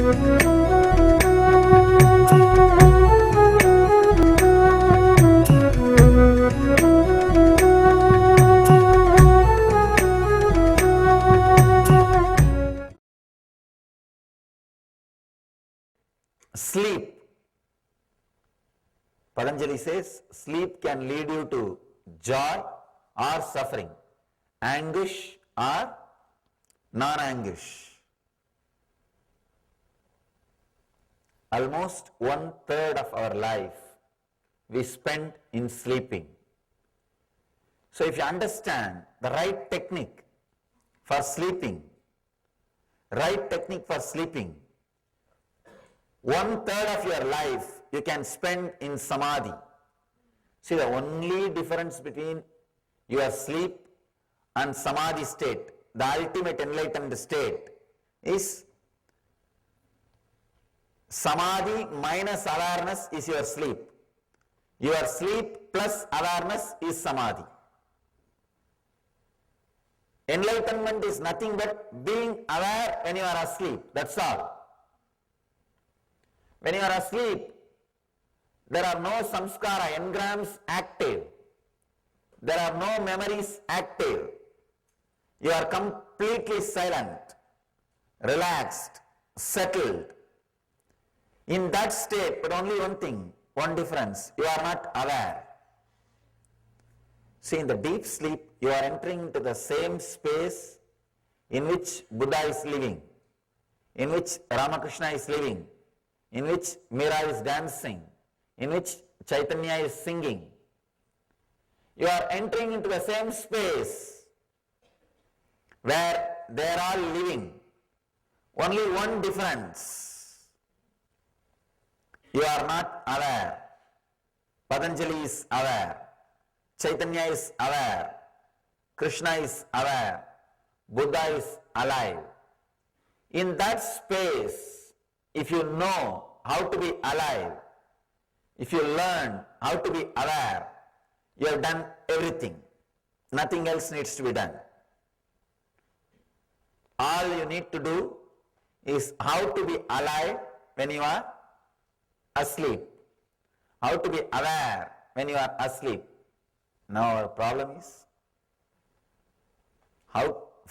Sleep. Patanjali says sleep can lead you to joy or suffering, anguish or non-anguish. Almost 1/3 of our life we spend in sleeping. So if you understand the right technique for sleeping, 1/3 of your life you can spend in samadhi. See, the only difference between your sleep and samadhi state, the ultimate enlightened state, is samadhi minus awareness is your sleep. Your sleep plus awareness is samadhi. Enlightenment is nothing but being aware when you are asleep. That's all. When you are asleep, there are no samskara, engrams active. There are no memories active. You are completely silent, relaxed, settled. In that state, but only one thing, one difference, you are not aware. See, in the deep sleep, you are entering into the same space in which Buddha is living, in which Ramakrishna is living, in which Meera is dancing, in which Chaitanya is singing. You are entering into the same space where they are all living. Only one difference. You are not aware. Patanjali is aware. Chaitanya is aware. Krishna is aware. Buddha is alive. In that space, if you know how to be alive, if you learn how to be aware, you have done everything. Nothing else needs to be done. All you need to do is how to be alive when you are asleep. How to be aware when you are asleep. Now our problem is,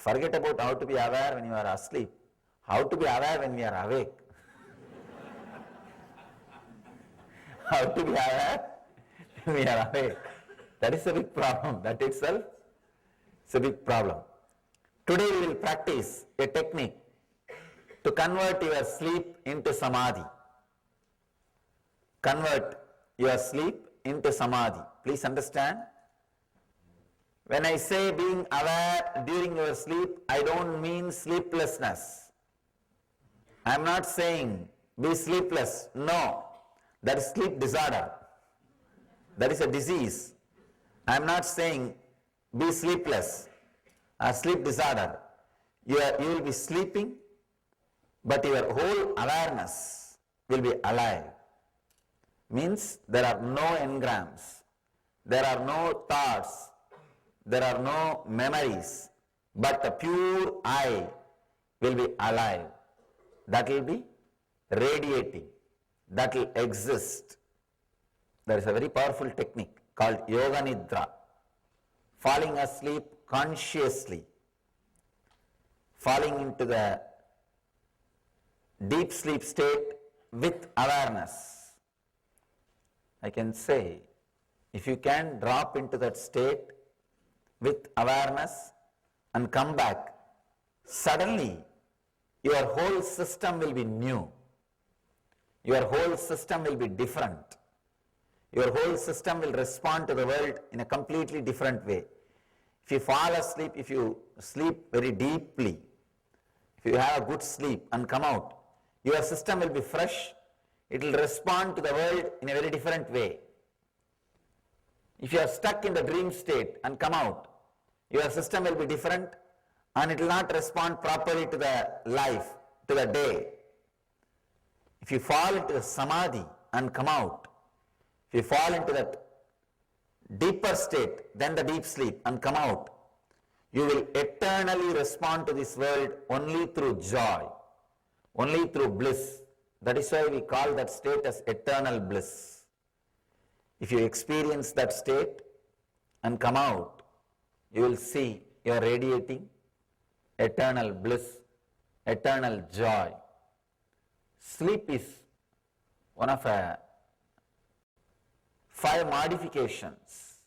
forget about how to be aware when you are asleep. How to be aware when we are awake. How to be aware when we are awake. That is a big problem. That itself is a big problem. Today we will practice a technique to convert your sleep into samadhi. Convert your sleep into samadhi. Please understand. When I say being aware during your sleep, I don't mean sleeplessness. I am not saying be sleepless. No, that is sleep disorder. That is a disease. I am not saying be sleepless or sleep disorder. You will be sleeping, but your whole awareness will be alive. Means there are no engrams, there are no thoughts, there are no memories, but the pure I will be alive. That will be radiating, that will exist. There is a very powerful technique called Yoga Nidra, falling asleep consciously, falling into the deep sleep state with awareness. I can say, if you can drop into that state with awareness and come back, suddenly your whole system will be new. Your whole system will be different. Your whole system will respond to the world in a completely different way. If you fall asleep, if you sleep very deeply, if you have a good sleep and come out, your system will be fresh. It will respond to the world in a very different way. If you are stuck in the dream state and come out, your system will be different and it will not respond properly to the life, to the day. If you fall into the samadhi and come out, if you fall into that deeper state than the deep sleep and come out, you will eternally respond to this world only through joy, only through bliss. That is why we call that state as eternal bliss. If you experience that state and come out, you will see you are radiating eternal bliss, eternal joy. Sleep is one of 5 modifications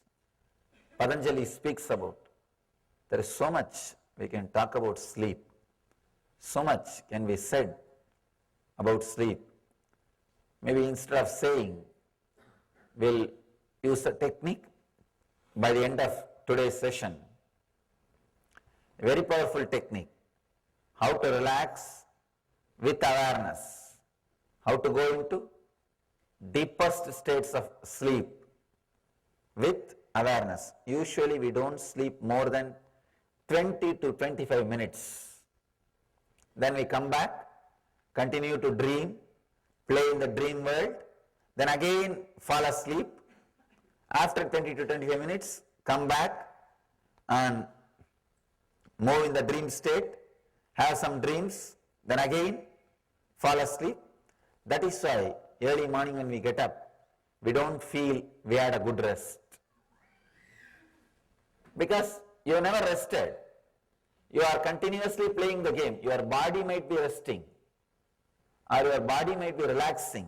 Patanjali speaks about. There is so much we can talk about sleep. So much can be said about sleep. Maybe instead of saying, we'll use a technique by the end of today's session. A very powerful technique. How to relax with awareness. How to go into deepest states of sleep with awareness. Usually we don't sleep more than 20 to 25 minutes. Then we come back, continue to dream, play in the dream world, then again fall asleep. After 20 to 25 minutes, come back and move in the dream state, have some dreams, then again fall asleep. That is why early morning when we get up, we don't feel we had a good rest. Because you never rested. You are continuously playing the game. Your body might be resting or your body might be relaxing,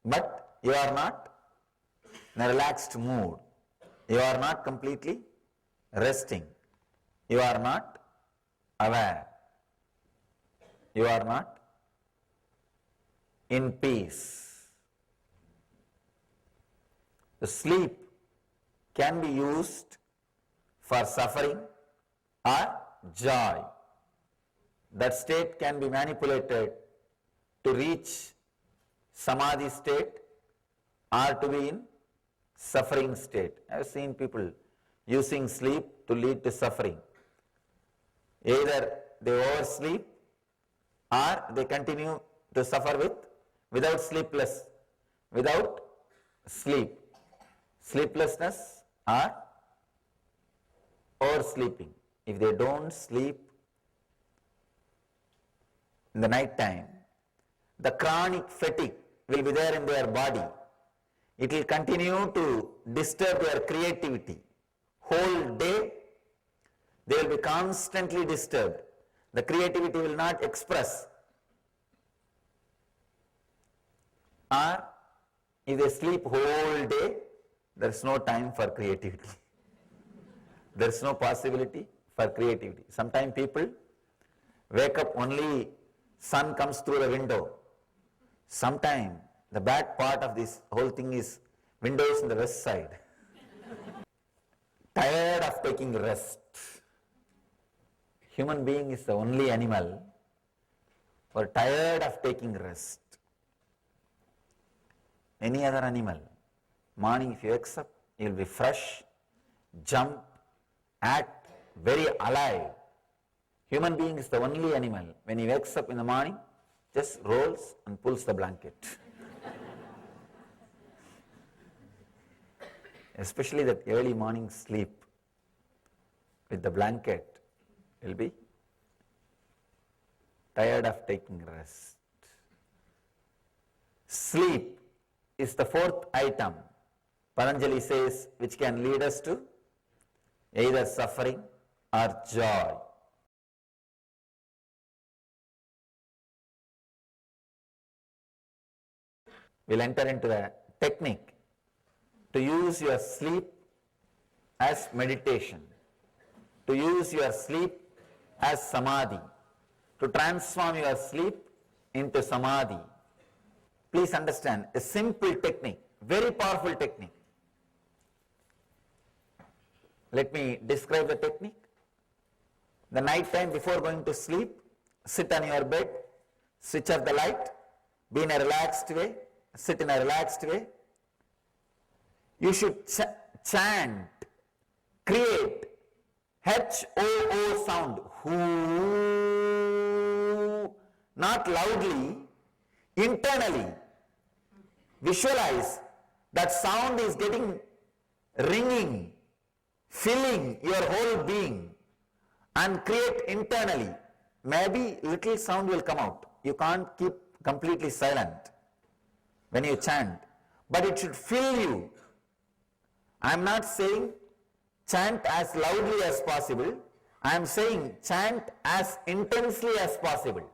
but you are not in a relaxed mood. You are not completely resting. You are not aware. You are not in peace. The sleep can be used for suffering or joy. That state can be manipulated to reach samadhi state or to be in suffering state. I have seen people using sleep to lead to suffering. Either they oversleep or they continue to suffer without sleep, sleeplessness or oversleeping. If they don't sleep in the night time, the chronic fatigue will be there in their body. It will continue to disturb their creativity. Whole day, they will be constantly disturbed. The creativity will not express. Or if they sleep whole day, there is no time for creativity. There is no possibility for creativity. Sometimes people wake up only sun comes through the window. Sometimes the bad part of this whole thing is windows in the west side. Tired of taking rest. Human being is the only animal who are tired of taking rest. Any other animal, morning if you wake up, you will be fresh, jump, act very alive. Human being is the only animal, when he wakes up in the morning, just rolls and pulls the blanket. Especially that early morning sleep with the blanket, will be tired of taking rest. Sleep is the 4th item, Patanjali says, which can lead us to either suffering or joy. We'll enter into a technique to use your sleep as meditation, to use your sleep as samadhi, to transform your sleep into samadhi. Please understand, a simple technique, very powerful technique. Let me describe the technique. The night time before going to sleep, sit on your bed, switch off the light, be in a relaxed way, sit in a relaxed way. You should chant, create H-O-O sound, whoo, not loudly, internally. Visualize that sound is getting ringing, filling your whole being, and create internally. Maybe little sound will come out. You can't keep completely silent when you chant, but it should fill you. I am not saying chant as loudly as possible. I am saying chant as intensely as possible.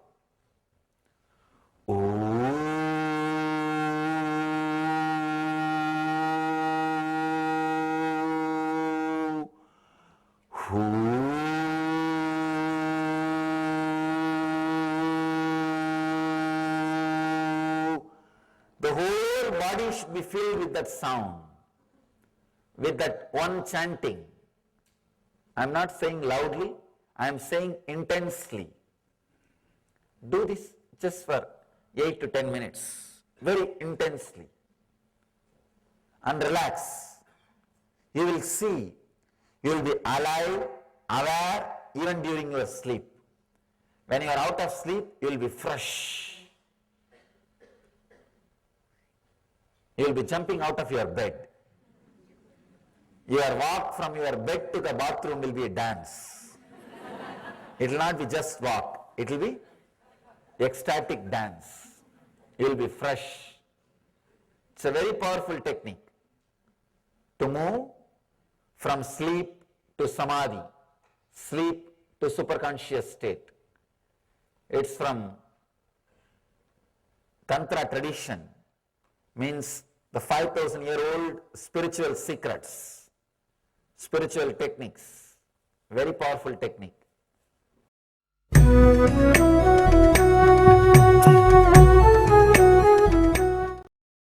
The whole body should be filled with that sound, with that one chanting. I am not saying loudly, I am saying intensely. Do this just for 8 to 10 minutes, very intensely. And relax. You will see, you will be alive, aware, even during your sleep. When you are out of sleep, you will be fresh. You will be jumping out of your bed. Your walk from your bed to the bathroom will be a dance. It will not be just walk. It will be ecstatic dance. You will be fresh. It's a very powerful technique to move from sleep to samadhi, sleep to superconscious state. It's from Tantra tradition, means the 5,000-year-old spiritual secrets, spiritual techniques, very powerful technique.